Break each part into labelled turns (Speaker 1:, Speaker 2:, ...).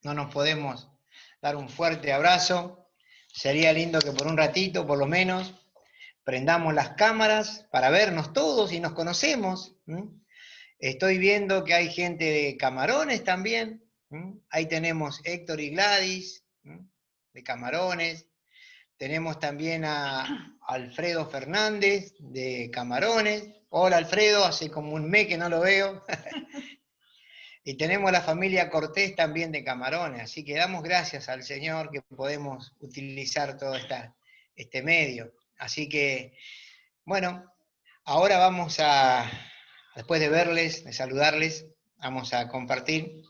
Speaker 1: no nos podemos dar un fuerte abrazo. Sería lindo que por un ratito, por lo menos, prendamos las cámaras para vernos todos y nos conocemos. Estoy viendo que hay gente de Camarones también. Ahí tenemos Héctor y Gladys, de Camarones. Tenemos también a Alfredo Fernández, de Camarones. Hola Alfredo, hace como un mes que no lo veo. Y tenemos a la familia Cortés también de Camarones, así que damos gracias al Señor que podemos utilizar todo este medio. Así que, bueno, ahora vamos a, después de verles, de saludarles, vamos a compartir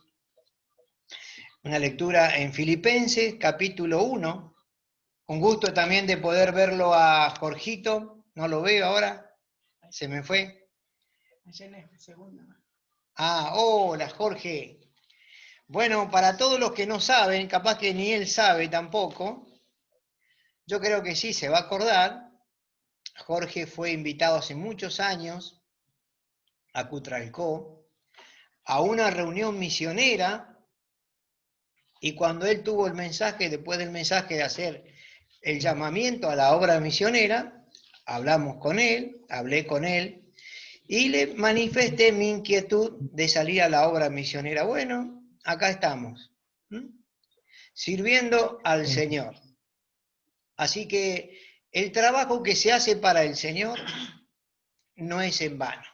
Speaker 1: una lectura en Filipenses, capítulo 1. Un gusto también de poder verlo a Jorgito, no lo veo ahora, se me fue.
Speaker 2: Ayer es la segunda.
Speaker 1: Ah, hola Jorge. Bueno, para todos los que no saben, capaz que ni él sabe tampoco, yo creo que sí se va a acordar. Jorge fue invitado hace muchos años a Cutralcó, a una reunión misionera, y cuando él tuvo el mensaje, después del mensaje de hacer el llamamiento a la obra misionera, hablé con él, y le manifesté mi inquietud de salir a la obra misionera. Bueno, acá estamos, sirviendo al Señor. Así que el trabajo que se hace para el Señor no es en vano.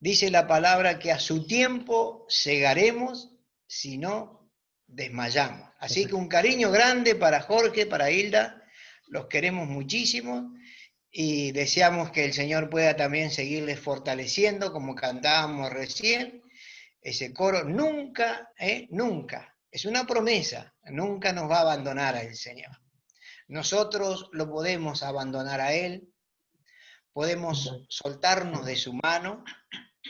Speaker 1: Dice la palabra que a su tiempo segaremos si no desmayamos. Así que un cariño grande para Jorge, para Hilda, los queremos muchísimo y deseamos que el Señor pueda también seguirles fortaleciendo, como cantábamos recién, ese coro, nunca, nunca, es una promesa, nunca nos va a abandonar el Señor. Nosotros lo podemos abandonar a Él, podemos soltarnos de su mano,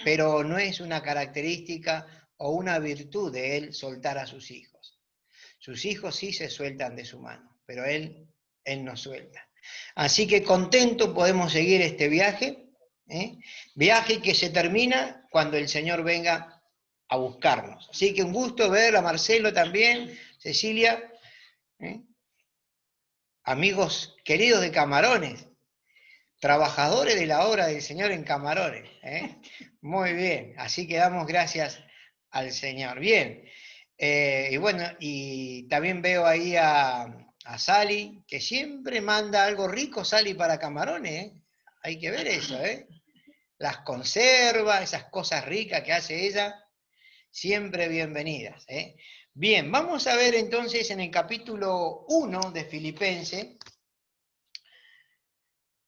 Speaker 1: pero no es una característica o una virtud de Él soltar a sus hijos. Sus hijos sí se sueltan de su mano, pero Él no suelta. Así que contento podemos seguir este viaje, viaje que se termina cuando el Señor venga a buscarnos. Así que un gusto ver a Marcelo también, Cecilia, amigos queridos de Camarones, trabajadores de la obra del Señor en Camarones. Muy bien, así que damos gracias al Señor. Bien, y bueno, y también veo ahí a Sally, que siempre manda algo rico, Sally, para Camarones. Hay que ver eso, las conservas, esas cosas ricas que hace ella, siempre bienvenidas. Bien, vamos a ver entonces en el capítulo 1 de Filipenses.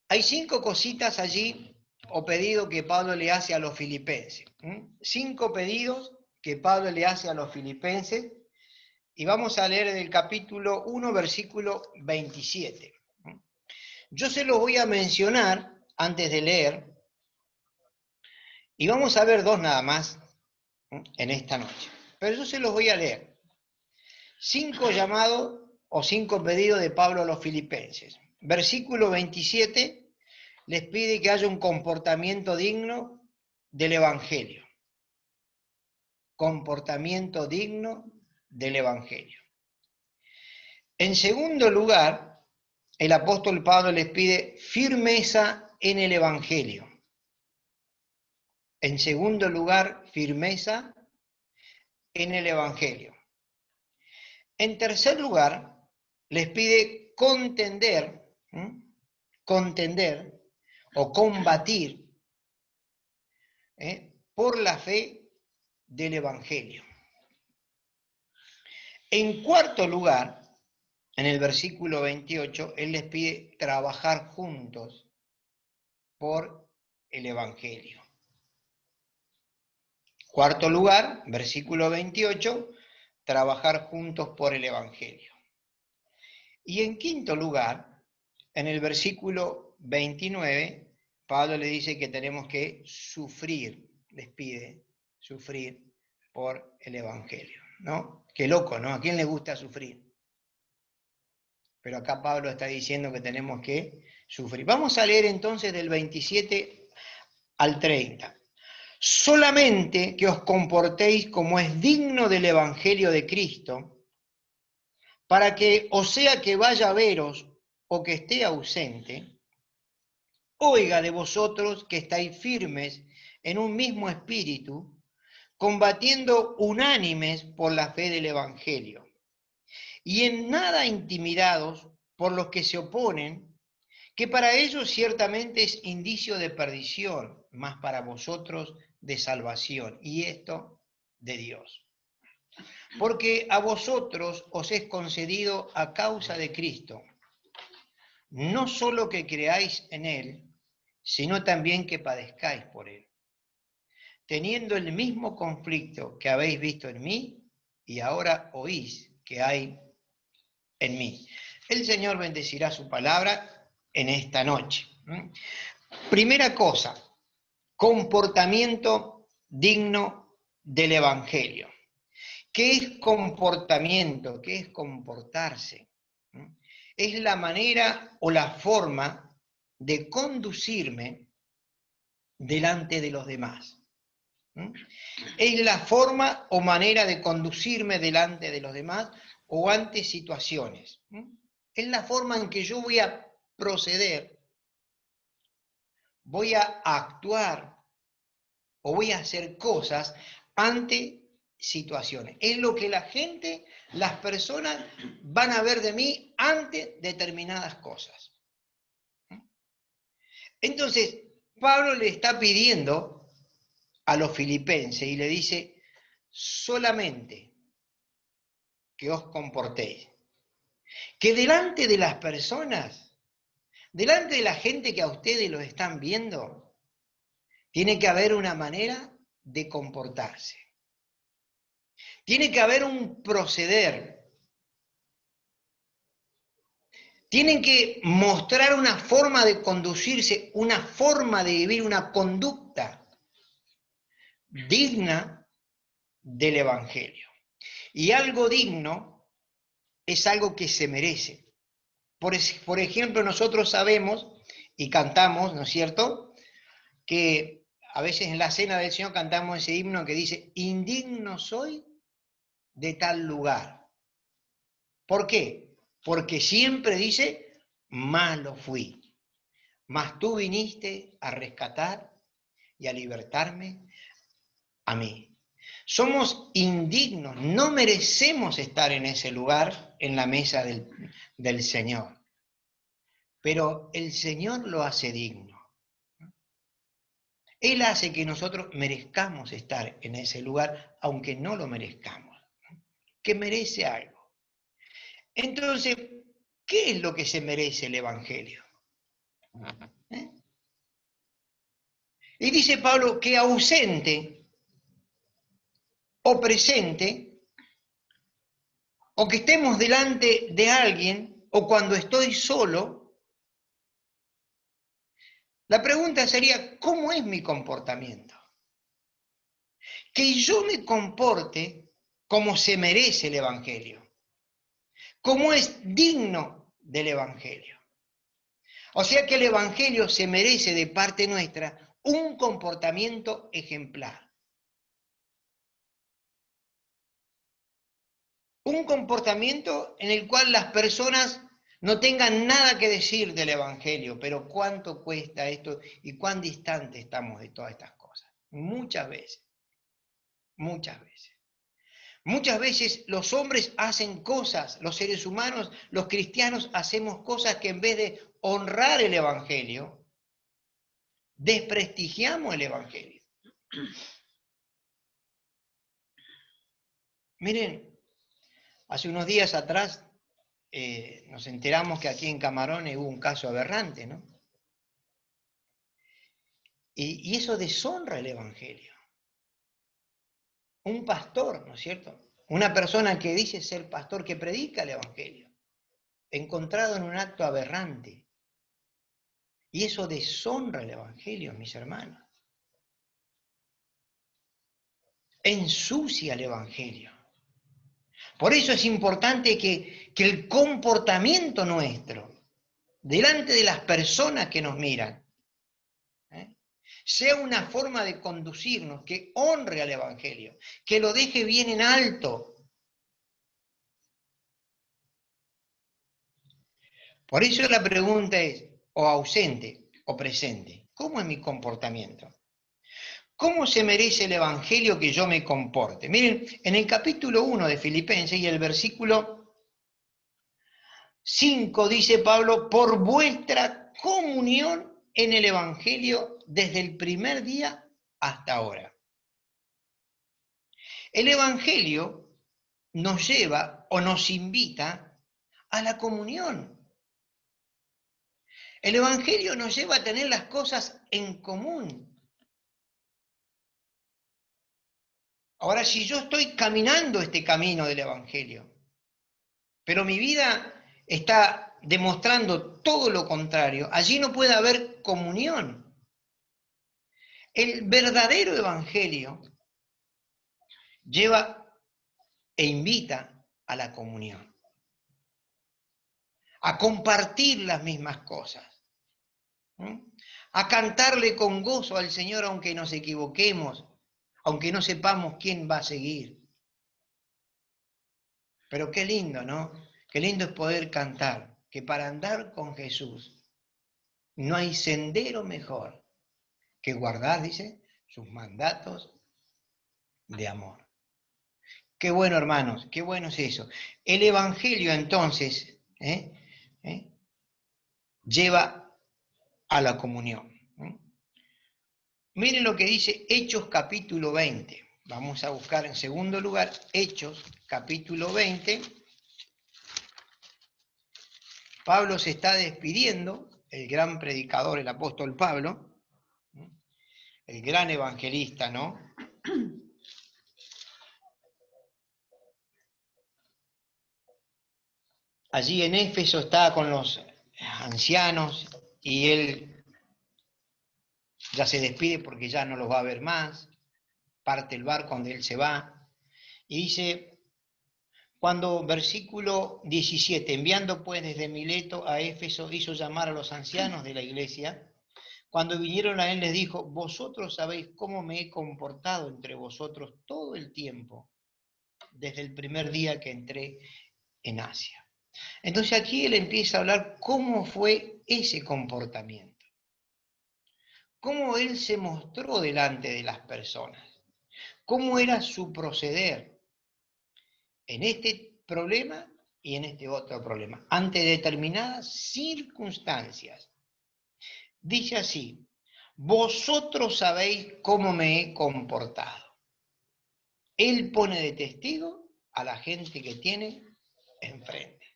Speaker 1: Hay 5 cositas allí, o pedidos que Pablo le hace a los filipenses. 5 pedidos que Pablo le hace a los filipenses, y vamos a leer del capítulo 1, versículo 27. Yo se los voy a mencionar antes de leer, y vamos a ver 2 nada más en esta noche. Pero yo se los voy a leer. 5 llamados o 5 pedidos de Pablo a los filipenses. Versículo 27. Les pide que haya un comportamiento digno del Evangelio. Comportamiento digno del Evangelio. En segundo lugar, el apóstol Pablo les pide firmeza en el Evangelio. En segundo lugar, firmeza en el Evangelio. En tercer lugar, les pide contender o combatir por la fe del Evangelio. En cuarto lugar, en el versículo 28, él les pide trabajar juntos por el Evangelio. Cuarto lugar, versículo 28, trabajar juntos por el Evangelio. Y en quinto lugar, en el versículo 29, Pablo le dice que tenemos que sufrir, les pide sufrir por el Evangelio, ¿no? Qué loco, ¿no? ¿A quién le gusta sufrir? Pero acá Pablo está diciendo que tenemos que sufrir. Vamos a leer entonces del 27 al 30. Solamente que os comportéis como es digno del Evangelio de Cristo, para que, o sea que vaya a veros o que esté ausente, oiga de vosotros que estáis firmes en un mismo espíritu, combatiendo unánimes por la fe del Evangelio, y en nada intimidados por los que se oponen, que para ellos ciertamente es indicio de perdición, mas para vosotros de salvación, y esto de Dios. Porque a vosotros os es concedido a causa de Cristo, no solo que creáis en Él, sino también que padezcáis por Él, teniendo el mismo conflicto que habéis visto en mí y ahora oís que hay en mí. El Señor bendecirá su palabra en esta noche. Primera cosa, comportamiento digno del Evangelio. ¿Qué es comportamiento? ¿Qué es comportarse? Es la manera o la forma de conducirme delante de los demás. Es la forma o manera de conducirme delante de los demás o ante situaciones. Es la forma en que yo voy a proceder, voy a actuar o voy a hacer cosas ante situaciones. Es lo que la gente, las personas van a ver de mí ante determinadas cosas. Entonces, Pablo le está pidiendo a los filipenses y le dice, solamente que os comportéis, que delante de las personas, delante de la gente que a ustedes los están viendo, tiene que haber una manera de comportarse. Tiene que haber un proceder. Tienen que mostrar una forma de conducirse, una forma de vivir, una conducta digna del Evangelio. Y algo digno es algo que se merece. Por ejemplo, nosotros sabemos y cantamos, ¿no es cierto?, que a veces en la cena del Señor cantamos ese himno que dice, indigno soy de tal lugar. ¿Por qué? Porque siempre dice, malo fui, mas tú viniste a rescatar y a libertarme a mí. Somos indignos, no merecemos estar en ese lugar, en la mesa del Señor. Pero el Señor lo hace digno. Él hace que nosotros merezcamos estar en ese lugar, aunque no lo merezcamos. Que merece algo. Entonces, ¿qué es lo que se merece el Evangelio? Y dice Pablo que ausente o presente, o que estemos delante de alguien, o cuando estoy solo, la pregunta sería, ¿cómo es mi comportamiento? Que yo me comporte como se merece el Evangelio, como es digno del Evangelio. O sea que el Evangelio se merece de parte nuestra un comportamiento ejemplar. Un comportamiento en el cual las personas no tengan nada que decir del Evangelio, pero cuánto cuesta esto y cuán distante estamos de todas estas cosas. Muchas veces, muchas veces. Muchas veces los hombres hacen cosas, los seres humanos, los cristianos hacemos cosas que en vez de honrar el Evangelio, desprestigiamos el Evangelio. Miren, hace unos días atrás nos enteramos que aquí en Camarones hubo un caso aberrante, ¿no? Y eso deshonra el Evangelio. Un pastor, ¿no es cierto? Una persona que dice ser pastor, que predica el Evangelio, encontrado en un acto aberrante. Y eso deshonra el Evangelio, mis hermanos. Ensucia el Evangelio. Por eso es importante que el comportamiento nuestro, delante de las personas que nos miran, sea una forma de conducirnos que honre al Evangelio, que lo deje bien en alto. Por eso la pregunta es, o ausente o presente, ¿cómo es mi comportamiento? ¿Cómo se merece el Evangelio que yo me comporte? Miren, en el capítulo 1 de Filipenses y el versículo 5 dice Pablo, por vuestra comunión en el Evangelio desde el primer día hasta ahora. El Evangelio nos lleva o nos invita a la comunión. El Evangelio nos lleva a tener las cosas en común. Ahora, si yo estoy caminando este camino del Evangelio, pero mi vida está demostrando todo lo contrario, allí no puede haber comunión. El verdadero Evangelio lleva e invita a la comunión, a compartir las mismas cosas, a cantarle con gozo al Señor aunque nos equivoquemos, aunque no sepamos quién va a seguir. Pero qué lindo, ¿no? Qué lindo es poder cantar, que para andar con Jesús no hay sendero mejor que guardar, dice, sus mandatos de amor. Qué bueno, hermanos, qué bueno es eso. El Evangelio, entonces, lleva a la comunión. Miren lo que dice Hechos capítulo 20. Vamos a buscar en segundo lugar Hechos capítulo 20. Pablo se está despidiendo, el gran predicador, el apóstol Pablo, el gran evangelista, ¿no? Allí en Éfeso está con los ancianos y él ya se despide porque ya no los va a ver más, parte el barco donde él se va, y dice, cuando versículo 17, enviando pues desde Mileto a Éfeso, hizo llamar a los ancianos de la iglesia, cuando vinieron a él les dijo, vosotros sabéis cómo me he comportado entre vosotros todo el tiempo, desde el primer día que entré en Asia. Entonces aquí él empieza a hablar cómo fue ese comportamiento, cómo él se mostró delante de las personas, cómo era su proceder en este problema y en este otro problema, ante determinadas circunstancias. Dice así, vosotros sabéis cómo me he comportado. Él pone de testigo a la gente que tiene enfrente.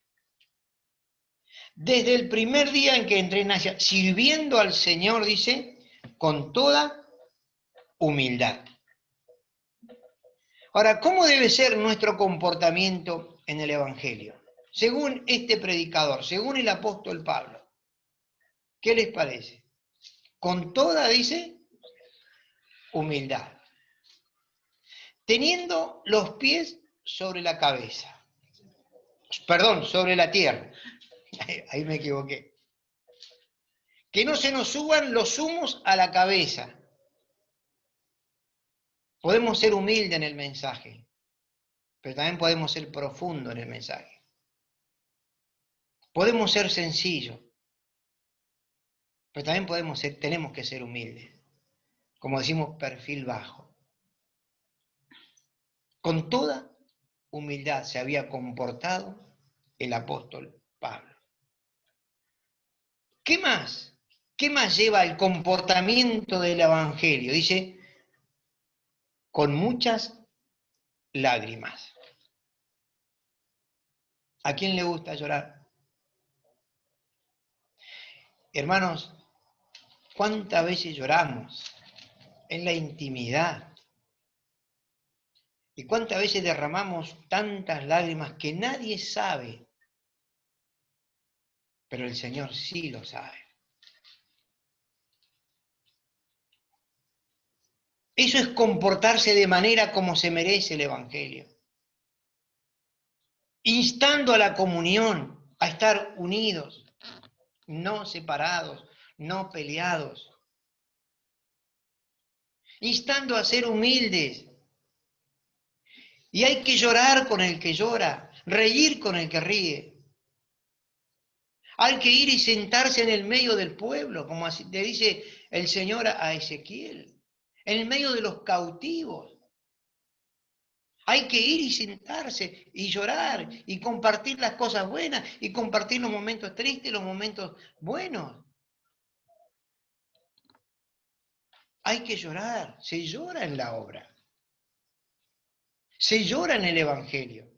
Speaker 1: Desde el primer día en que entré en Asia, sirviendo al Señor, dice, con toda humildad. Ahora, ¿cómo debe ser nuestro comportamiento en el Evangelio? Según este predicador, según el apóstol Pablo, ¿qué les parece? Con toda, dice, humildad. Teniendo los pies sobre la cabeza. Perdón, sobre la tierra. Ahí me equivoqué. Que no se nos suban los humos a la cabeza. Podemos ser humildes en el mensaje, pero también podemos ser profundos en el mensaje. Podemos ser sencillos, pero también tenemos que ser humildes. Como decimos, perfil bajo. Con toda humildad se había comportado el apóstol Pablo. ¿Qué más? ¿Qué más lleva el comportamiento del Evangelio? Dice, con muchas lágrimas. ¿A quién le gusta llorar? Hermanos, ¿cuántas veces lloramos en la intimidad? ¿Y cuántas veces derramamos tantas lágrimas que nadie sabe? Pero el Señor sí lo sabe. Eso es comportarse de manera como se merece el Evangelio. Instando a la comunión, a estar unidos, no separados, no peleados. instando a ser humildes. Y hay que llorar con el que llora, reír con el que ríe. Hay que ir y sentarse en el medio del pueblo, como así le dice el Señor a Ezequiel, en el medio de los cautivos. Hay que ir y sentarse y llorar y compartir las cosas buenas y compartir los momentos tristes, los momentos buenos. Hay que llorar, se llora en la obra, se llora en el Evangelio.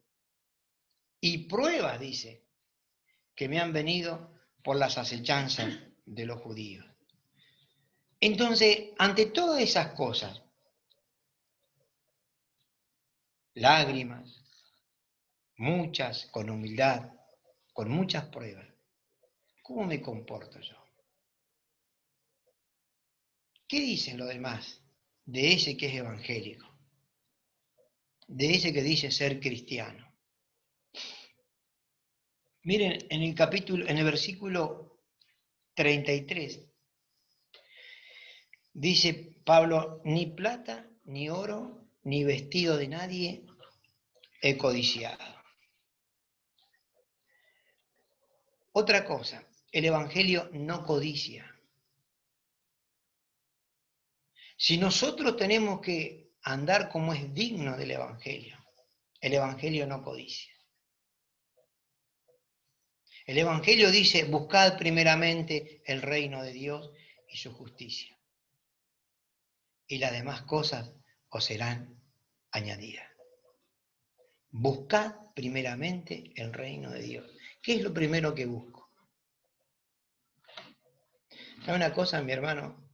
Speaker 1: Y pruebas, dice, que me han venido por las acechanzas de los judíos. Entonces, ante todas esas cosas, lágrimas, muchas, con humildad, con muchas pruebas, ¿cómo me comporto yo? ¿Qué dicen los demás de ese que es evangélico? De ese que dice ser cristiano. Miren, en el versículo 33, dice Pablo, ni plata, ni oro, ni vestido de nadie he codiciado. Otra cosa, el evangelio no codicia. Si nosotros tenemos que andar como es digno del evangelio, el evangelio no codicia. El evangelio dice, buscad primeramente el reino de Dios y su justicia. Y las demás cosas os serán añadidas. Buscad primeramente el reino de Dios. ¿Qué es lo primero que busco? ¿Sabe una cosa, mi hermano?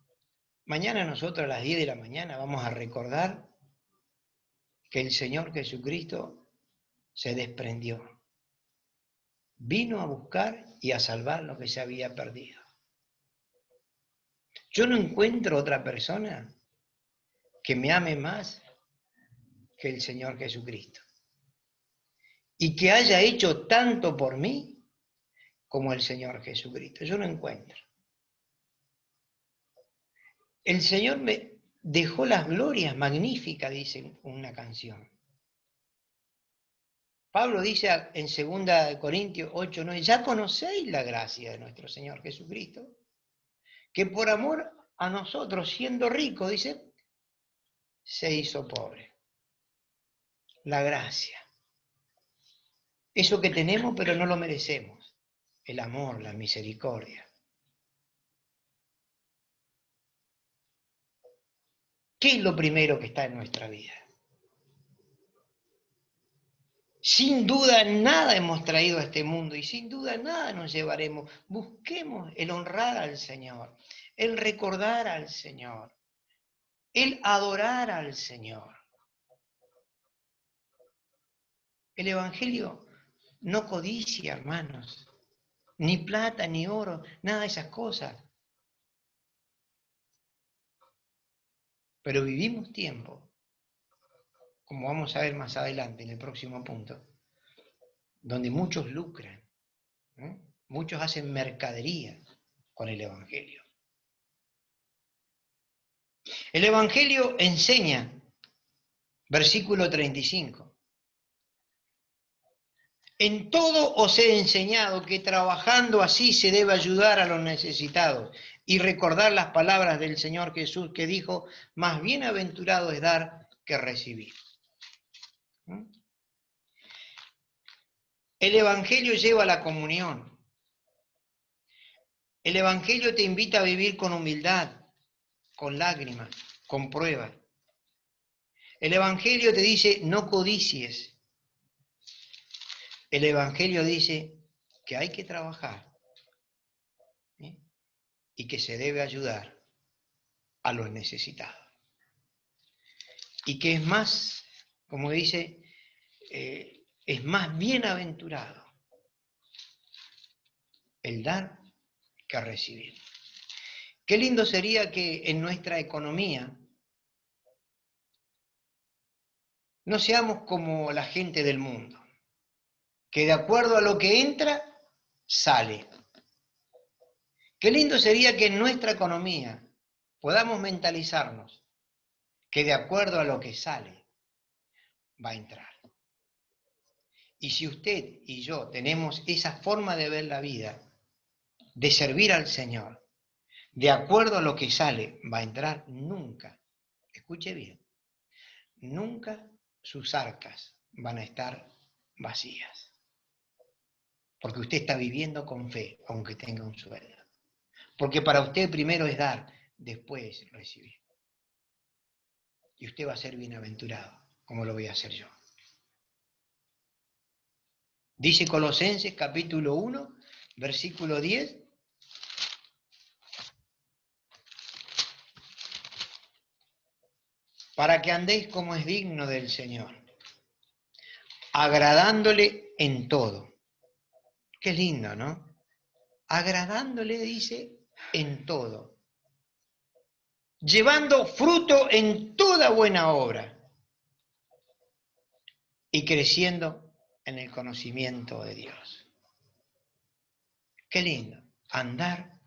Speaker 1: Mañana nosotros a las 10 de la mañana vamos a recordar que el Señor Jesucristo se desprendió. Vino a buscar y a salvar lo que se había perdido. Yo no encuentro otra persona que me ame más que el Señor Jesucristo. Y que haya hecho tanto por mí como el Señor Jesucristo. Yo no encuentro. El Señor me dejó las glorias magníficas, dice una canción. Pablo dice en 2 Corintios 8, 9, ya conocéis la gracia de nuestro Señor Jesucristo, que por amor a nosotros, siendo rico, dice, se hizo pobre. La gracia. Eso que tenemos pero no lo merecemos. El amor, la misericordia. ¿Qué es lo primero que está en nuestra vida? Sin duda nada hemos traído a este mundo y sin duda nada nos llevaremos. Busquemos el honrar al Señor, el recordar al Señor, el adorar al Señor. El Evangelio no codicia, hermanos, ni plata, ni oro, nada de esas cosas. Pero vivimos tiempo, como vamos a ver más adelante en el próximo punto, donde muchos lucran, ¿eh? Muchos hacen mercadería con el Evangelio. El Evangelio enseña, versículo 35, en todo os he enseñado que trabajando así se debe ayudar a los necesitados y recordar las palabras del Señor Jesús que dijo, más bienaventurado es dar que recibir. El Evangelio lleva a la comunión. El Evangelio te invita a vivir con humildad, con lágrimas, con pruebas. El Evangelio te dice, no codicies. El Evangelio dice que hay que trabajar, ¿eh? Y que se debe ayudar a los necesitados. Y que es más, como dice, es más bienaventurado el dar que recibir. Qué lindo sería que en nuestra economía no seamos como la gente del mundo, que de acuerdo a lo que entra, sale. Qué lindo sería que en nuestra economía podamos mentalizarnos que de acuerdo a lo que sale, va a entrar. Y si usted y yo tenemos esa forma de ver la vida, de servir al Señor, de acuerdo a lo que sale, va a entrar, nunca, escuche bien, nunca sus arcas van a estar vacías. Porque usted está viviendo con fe, aunque tenga un sueldo. Porque para usted primero es dar, después recibir. Y usted va a ser bienaventurado, como lo voy a hacer yo. Dice Colosenses capítulo 1, versículo 10. Para que andéis como es digno del Señor, agradándole en todo. Qué lindo, ¿no? Agradándole, dice, en todo. Llevando fruto en toda buena obra y creciendo en el conocimiento de Dios. Qué lindo, andar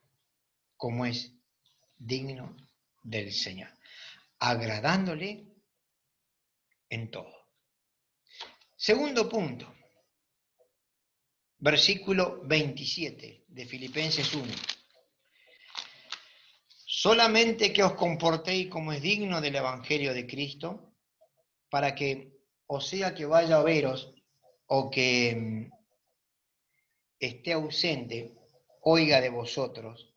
Speaker 1: como es digno del Señor, agradándole en todo. Segundo punto, versículo 27 de Filipenses 1. Solamente que os comportéis como es digno del Evangelio de Cristo, para que, o sea que vaya a veros, o que esté ausente, oiga de vosotros,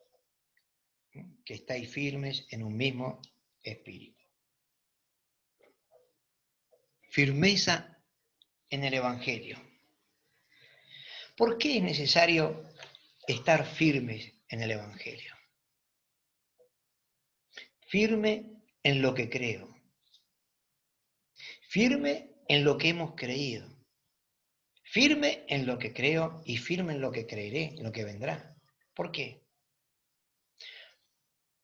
Speaker 1: que estáis firmes en un mismo espíritu. Firmeza en el Evangelio. ¿Por qué es necesario estar firmes en el Evangelio? Firme en lo que creo. Firme en lo que hemos creído. Firme en lo que creo y firme en lo que creeré, en lo que vendrá. ¿Por qué?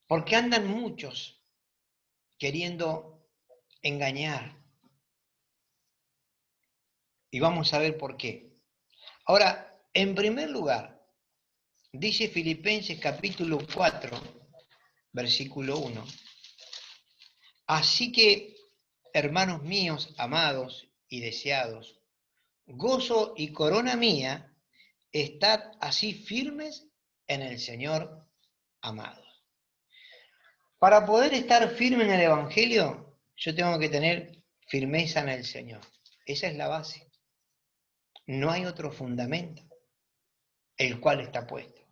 Speaker 1: Porque andan muchos queriendo engañar. Y vamos a ver por qué. Ahora, en primer lugar, dice Filipenses capítulo 4, versículo 1. Así que, hermanos míos, amados y deseados, gozo y corona mía, estad así firmes en el Señor, amados. Para poder estar firme en el Evangelio, yo tengo que tener firmeza en el Señor. Esa es la base. No hay otro fundamento, el cual está puesto,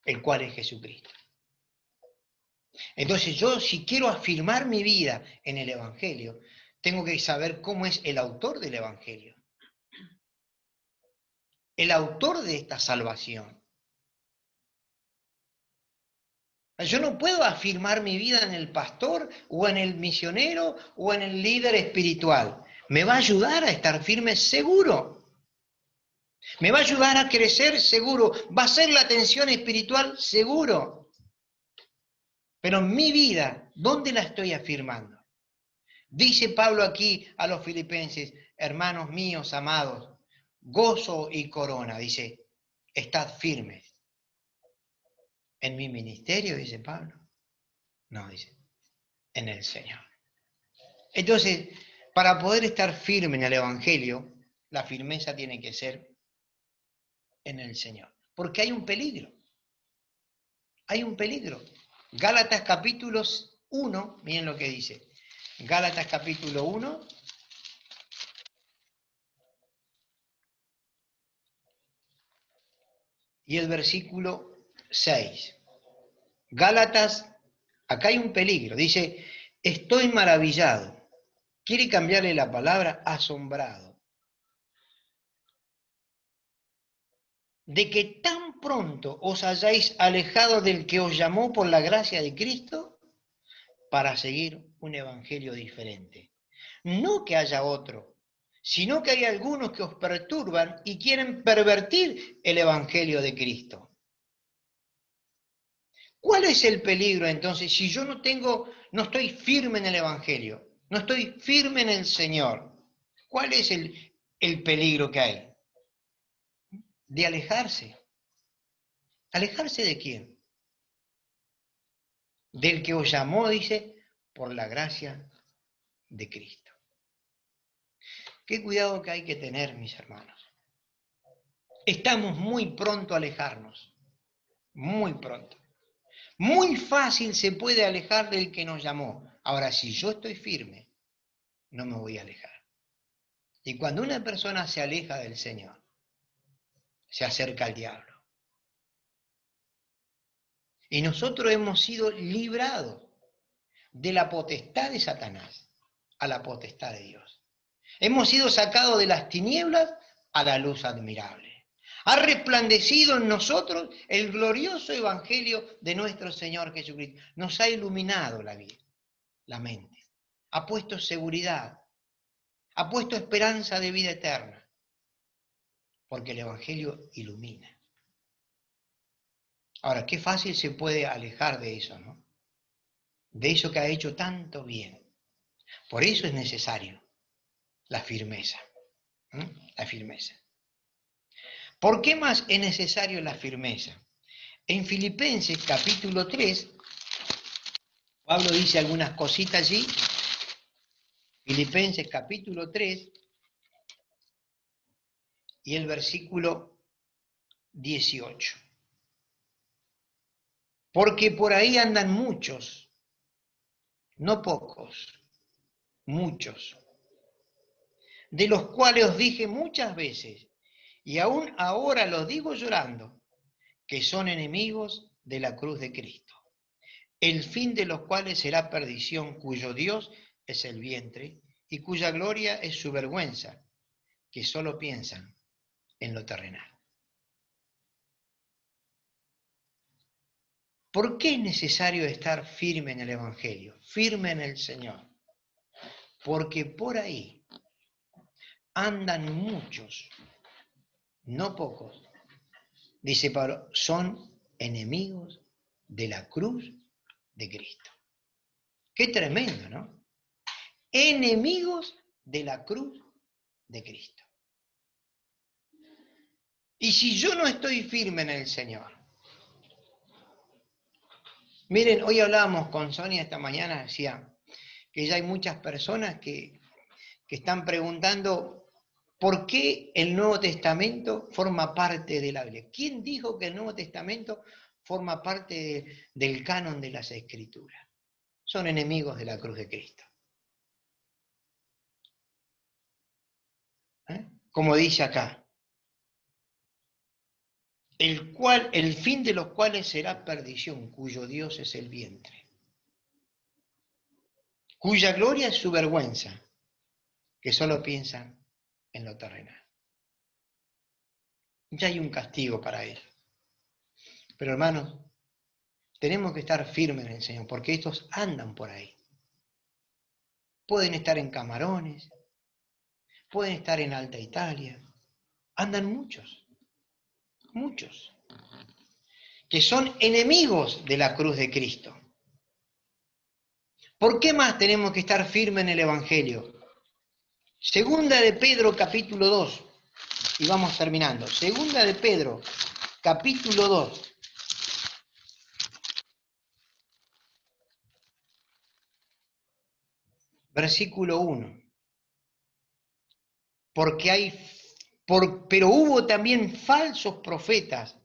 Speaker 1: el cual es Jesucristo. Entonces yo, si quiero afirmar mi vida en el Evangelio, tengo que saber cómo es el autor del Evangelio. El autor de esta salvación. Yo no puedo afirmar mi vida en el pastor o en el misionero o en el líder espiritual. Me va a ayudar a estar firme seguro. Me va a ayudar a crecer seguro. Va a ser la atención espiritual seguro. Pero mi vida, ¿dónde la estoy afirmando? Dice Pablo aquí a los filipenses, hermanos míos amados, gozo y corona. Dice, estad firmes. ¿En mi ministerio? Dice Pablo. No, dice, en el Señor. Entonces, para poder estar firme en el Evangelio, la firmeza tiene que ser en el Señor. Porque hay un peligro. Hay un peligro. Gálatas capítulo 1, miren lo que dice. Gálatas capítulo 1. Y el versículo 6. Gálatas, acá hay un peligro. Dice, estoy maravillado. Quiere cambiarle la palabra asombrado. De que tan pronto os hayáis alejado del que os llamó por la gracia de Cristo para seguir un evangelio diferente. No que haya otro, sino que hay algunos que os perturban y quieren pervertir el evangelio de Cristo. ¿Cuál es el peligro entonces si yo no estoy firme en el evangelio, no estoy firme en el Señor? ¿Cuál es el peligro que hay? De alejarse. ¿Alejarse de quién? Del que os llamó, dice, por la gracia de Cristo. Qué cuidado que hay que tener, mis hermanos. Estamos muy pronto a alejarnos, muy pronto. Muy fácil se puede alejar del que nos llamó. Ahora, si yo estoy firme, no me voy a alejar. Y cuando una persona se aleja del Señor, se acerca al diablo. Y nosotros hemos sido librados de la potestad de Satanás a la potestad de Dios. Hemos sido sacados de las tinieblas a la luz admirable. Ha resplandecido en nosotros el glorioso evangelio de nuestro Señor Jesucristo. Nos ha iluminado la vida, la mente. Ha puesto seguridad, ha puesto esperanza de vida eterna, porque el evangelio ilumina. Ahora, qué fácil se puede alejar de eso, ¿no? De eso que ha hecho tanto bien. Por eso es necesario la firmeza. La firmeza. ¿Por qué más es necesario la firmeza? En Filipenses capítulo 3, Pablo dice algunas cositas allí. Filipenses capítulo 3 y el versículo 18. Porque por ahí andan muchos, no pocos, muchos, de los cuales os dije muchas veces, y aún ahora los digo llorando, que son enemigos de la cruz de Cristo, el fin de los cuales será perdición, cuyo Dios es el vientre y cuya gloria es su vergüenza, que solo piensan en lo terrenal. ¿Por qué es necesario estar firme en el Evangelio, firme en el Señor? Porque por ahí andan muchos, no pocos, dice Pablo, son enemigos de la cruz de Cristo. Qué tremendo, ¿no? Enemigos de la cruz de Cristo. Y si yo no estoy firme en el Señor, miren, hoy hablábamos con Sonia esta mañana, decía que ya hay muchas personas que están preguntando por qué el Nuevo Testamento forma parte de la Biblia. ¿Quién dijo que el Nuevo Testamento forma parte del canon de las Escrituras? Son enemigos de la cruz de Cristo. Como dice acá, el fin de los cuales será perdición, cuyo Dios es el vientre, cuya gloria es su vergüenza, que solo piensan en lo terrenal. Ya hay un castigo para ellos. Pero hermanos, tenemos que estar firmes en el Señor, porque estos andan por ahí. Pueden estar en Camarones, pueden estar en Alta Italia, andan muchos, muchos, que son enemigos de la cruz de Cristo. ¿Por qué más tenemos que estar firmes en el Evangelio? Segunda de Pedro, capítulo 2, y vamos terminando. Segunda de Pedro, capítulo 2. Versículo 1. Pero hubo también falsos profetas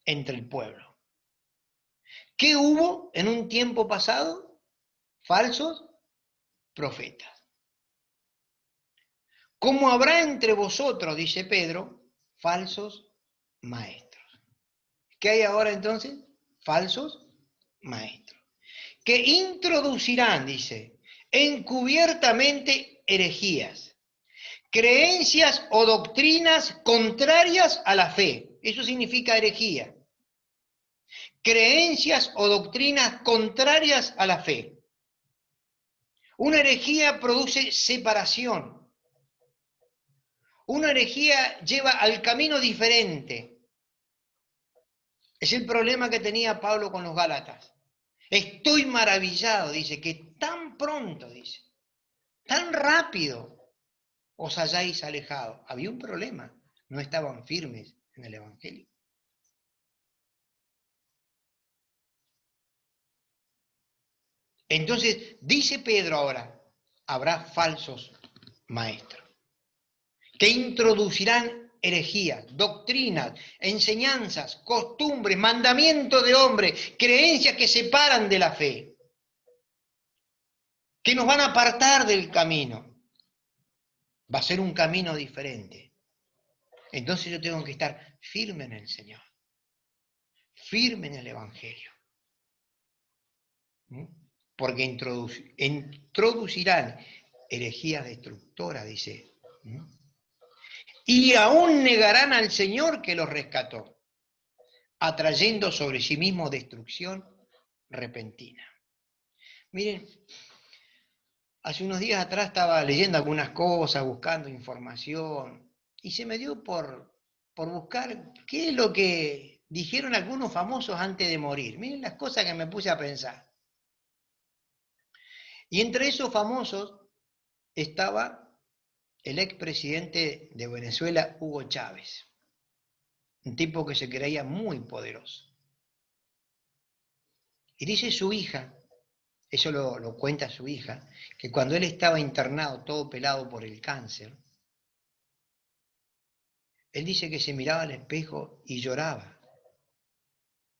Speaker 1: entre el pueblo. ¿Qué hubo en un tiempo pasado? Falsos profetas. Como habrá entre vosotros, dice Pedro, falsos maestros. ¿Qué hay ahora entonces? Falsos maestros. Que introducirán, dice, encubiertamente herejías, creencias o doctrinas contrarias a la fe. Eso significa herejía. Creencias o doctrinas contrarias a la fe. Una herejía produce separación. Una herejía lleva al camino diferente. Es el problema que tenía Pablo con los Gálatas. Estoy maravillado, dice, que tan pronto, dice, tan rápido os hayáis alejado. Había un problema, no estaban firmes en el Evangelio. Entonces, dice Pedro ahora, habrá falsos maestros, que introducirán herejías, doctrinas, enseñanzas, costumbres, mandamientos de hombres, creencias que separan de la fe, que nos van a apartar del camino. Va a ser un camino diferente. Entonces yo tengo que estar firme en el Señor, firme en el Evangelio. Porque introducirán herejías destructoras, dice. Y aún negarán al Señor que los rescató, atrayendo sobre sí mismo destrucción repentina. Miren, hace unos días atrás estaba leyendo algunas cosas, buscando información, y se me dio por buscar qué es lo que dijeron algunos famosos antes de morir. Miren las cosas que me puse a pensar. Y entre esos famosos estaba el expresidente de Venezuela, Hugo Chávez, un tipo que se creía muy poderoso. Y dice su hija, eso lo cuenta su hija, que cuando él estaba internado, todo pelado por el cáncer, él dice que se miraba al espejo y lloraba,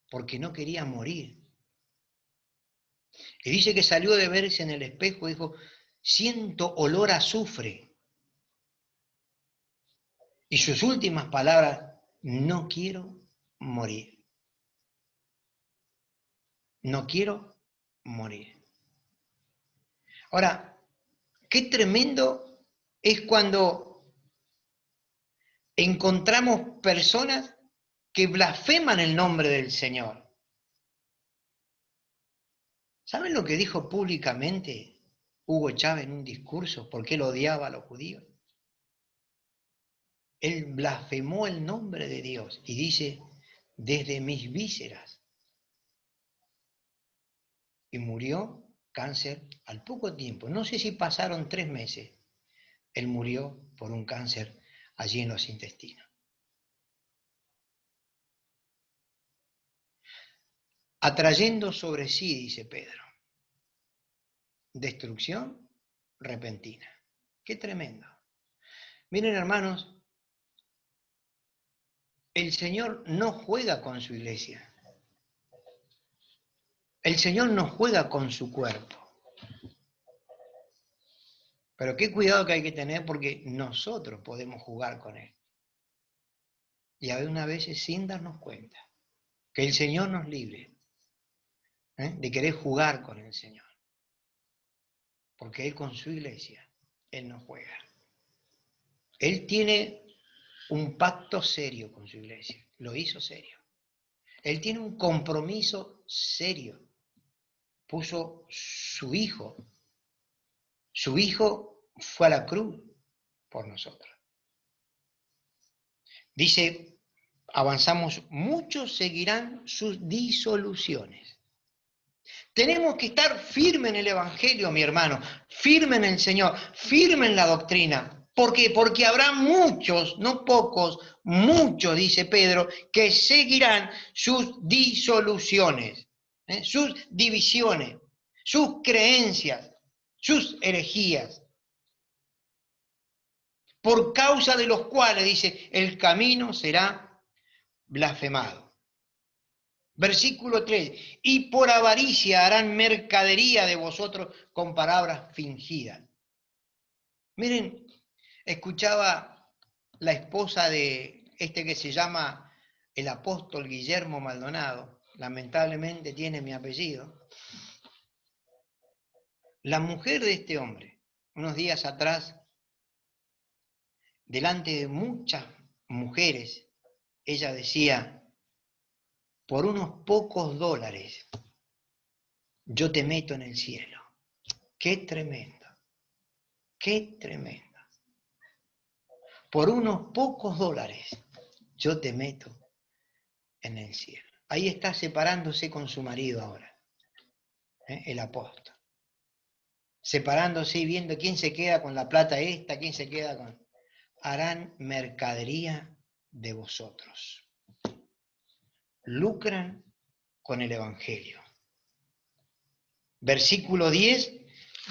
Speaker 1: porque no quería morir. Y dice que salió de verse en el espejo y dijo, siento olor a azufre. Y sus últimas palabras, no quiero morir. No quiero morir. Ahora, qué tremendo es cuando encontramos personas que blasfeman el nombre del Señor. ¿Saben lo que dijo públicamente Hugo Chávez en un discurso? Porque él odiaba a los judíos. Él blasfemó el nombre de Dios y dice, desde mis vísceras. Y murió cáncer al poco tiempo. No sé si pasaron 3 meses. Él murió por un cáncer allí en los intestinos. Atrayendo sobre sí, dice Pedro, destrucción repentina. Qué tremendo. Miren, hermanos, el Señor no juega con su iglesia. El Señor no juega con su cuerpo. Pero qué cuidado que hay que tener porque nosotros podemos jugar con Él. Y a veces sin darnos cuenta. Que el Señor nos libre de querer jugar con el Señor. Porque Él con su iglesia, Él no juega. Él tiene un pacto serio con su iglesia. Lo hizo serio. Él tiene un compromiso serio. Puso su Hijo. Su Hijo fue a la cruz por nosotros. Dice, avanzamos, muchos seguirán sus disoluciones. Tenemos que estar firme en el Evangelio, mi hermano, firme en el Señor, firme en la doctrina. ¿Por qué? Porque habrá muchos, no pocos, muchos, dice Pedro, que seguirán sus disoluciones, sus divisiones, sus creencias, sus herejías, por causa de los cuales, dice, el camino será blasfemado. Versículo 3, y por avaricia harán mercadería de vosotros con palabras fingidas. Miren, escuchaba la esposa de este que se llama el apóstol Guillermo Maldonado, lamentablemente tiene mi apellido, la mujer de este hombre, unos días atrás, delante de muchas mujeres, ella decía, por unos pocos dólares, yo te meto en el cielo. ¡Qué tremendo! ¡Qué tremendo! Por unos pocos dólares, yo te meto en el cielo. Ahí está separándose con su marido ahora, el apóstol. Separándose y viendo quién se queda con la plata esta, quién se queda con... Harán mercadería de vosotros. Lucran con el Evangelio. Versículo 10,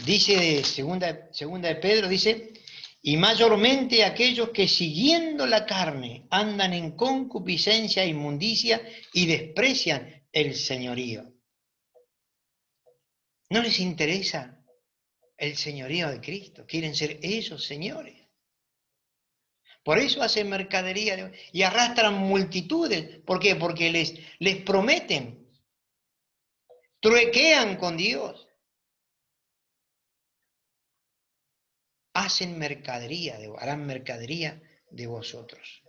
Speaker 1: Dice de segunda de Pedro, dice, y mayormente aquellos que siguiendo la carne andan en concupiscencia e inmundicia y desprecian el señorío. ¿No les interesa el señorío de Cristo? Quieren ser ellos señores. Por eso hacen mercadería y arrastran multitudes. ¿Por qué? Porque les prometen, truequean con Dios. Harán mercadería de vosotros.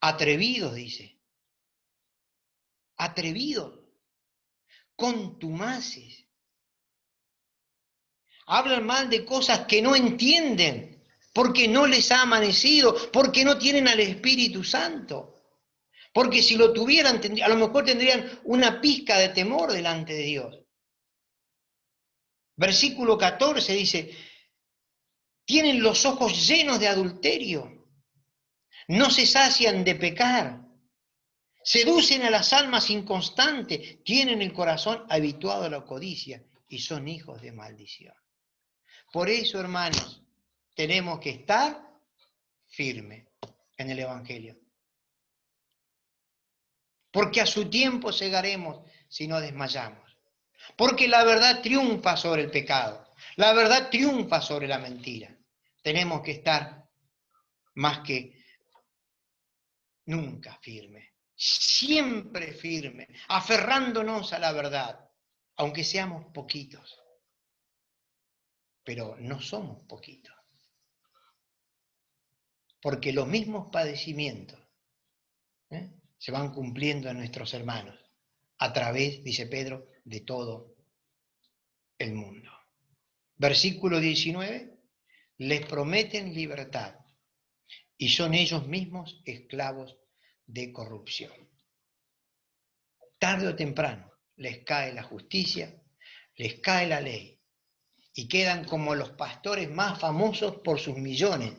Speaker 1: Atrevidos, dice. Atrevidos. Contumaces. Hablan mal de cosas que no entienden, porque no les ha amanecido, porque no tienen al Espíritu Santo. Porque si lo tuvieran, a lo mejor tendrían una pizca de temor delante de Dios. Versículo 14 dice, tienen los ojos llenos de adulterio, no se sacian de pecar, seducen a las almas inconstantes, tienen el corazón habituado a la codicia y son hijos de maldición. Por eso, hermanos, tenemos que estar firmes en el Evangelio. Porque a su tiempo cegaremos si no desmayamos. Porque la verdad triunfa sobre el pecado. La verdad triunfa sobre la mentira. Tenemos que estar más que nunca firmes. Siempre firmes, aferrándonos a la verdad, aunque seamos poquitos. Pero no somos poquitos. Porque los mismos padecimientos se van cumpliendo en nuestros hermanos a través, dice Pedro, de todo el mundo. Versículo 19, les prometen libertad y son ellos mismos esclavos de corrupción. Tarde o temprano les cae la justicia, les cae la ley y quedan como los pastores más famosos por sus millones.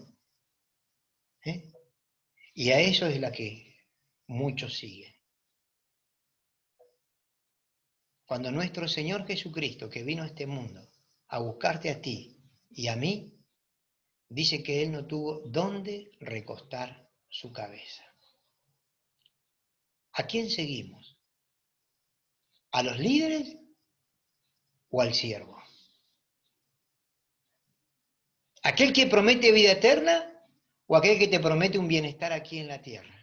Speaker 1: Y a eso es la que muchos siguen. Cuando nuestro Señor Jesucristo, que vino a este mundo a buscarte a ti y a mí, dice que Él no tuvo dónde recostar su cabeza. ¿A quién seguimos? ¿A los líderes o al siervo? ¿Aquel que promete vida eterna o aquel que te promete un bienestar aquí en la tierra?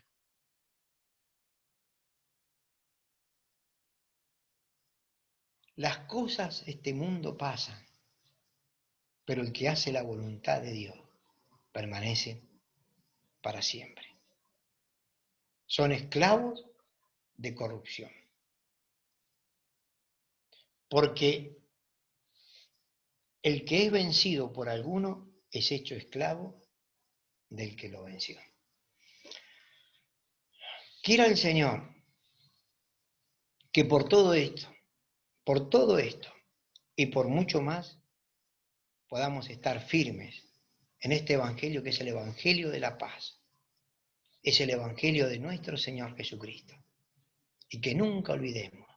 Speaker 1: Las cosas de este mundo pasan, pero el que hace la voluntad de Dios permanece para siempre. Son esclavos de corrupción. Porque el que es vencido por alguno es hecho esclavo del que lo venció. Quiera el Señor que por todo esto y por mucho más, podamos estar firmes en este Evangelio que es el Evangelio de la paz. Es el Evangelio de nuestro Señor Jesucristo. Y que nunca olvidemos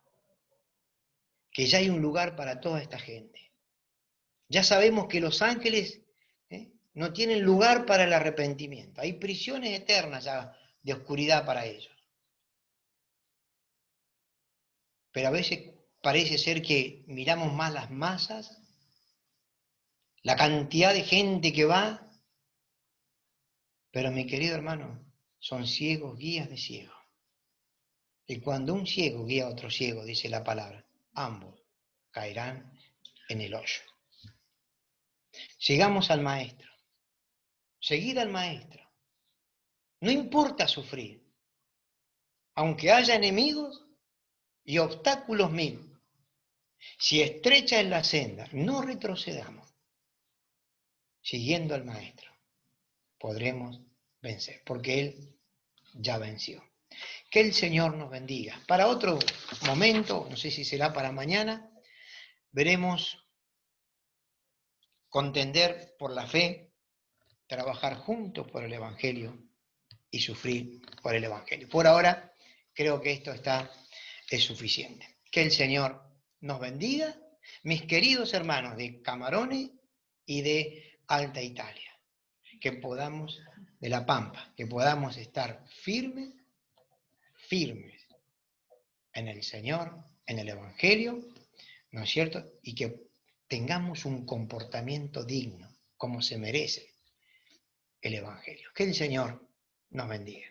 Speaker 1: que ya hay un lugar para toda esta gente. Ya sabemos que los ángeles no tienen lugar para el arrepentimiento. Hay prisiones eternas ya de oscuridad para ellos. Pero a veces parece ser que miramos más las masas, la cantidad de gente que va, pero mi querido hermano, son ciegos, guías de ciegos. Y cuando un ciego guía a otro ciego, dice la palabra, ambos caerán en el hoyo. Sigamos al Maestro. Seguid al Maestro. No importa sufrir. Aunque haya enemigos y obstáculos mil, si estrecha es la senda, no retrocedamos. Siguiendo al Maestro, podremos vencer, porque Él ya venció. Que el Señor nos bendiga. Para otro momento, no sé si será para mañana, veremos contender por la fe, trabajar juntos por el Evangelio y sufrir por el Evangelio. Por ahora, creo que esto es suficiente. Que el Señor nos bendiga Mis queridos hermanos de Camarones y de Alta Italia, que podamos, de La Pampa, que podamos estar firmes en el Señor, en el Evangelio, ¿no es cierto? Y que tengamos un comportamiento digno, como se merece el Evangelio. Que el Señor nos bendiga.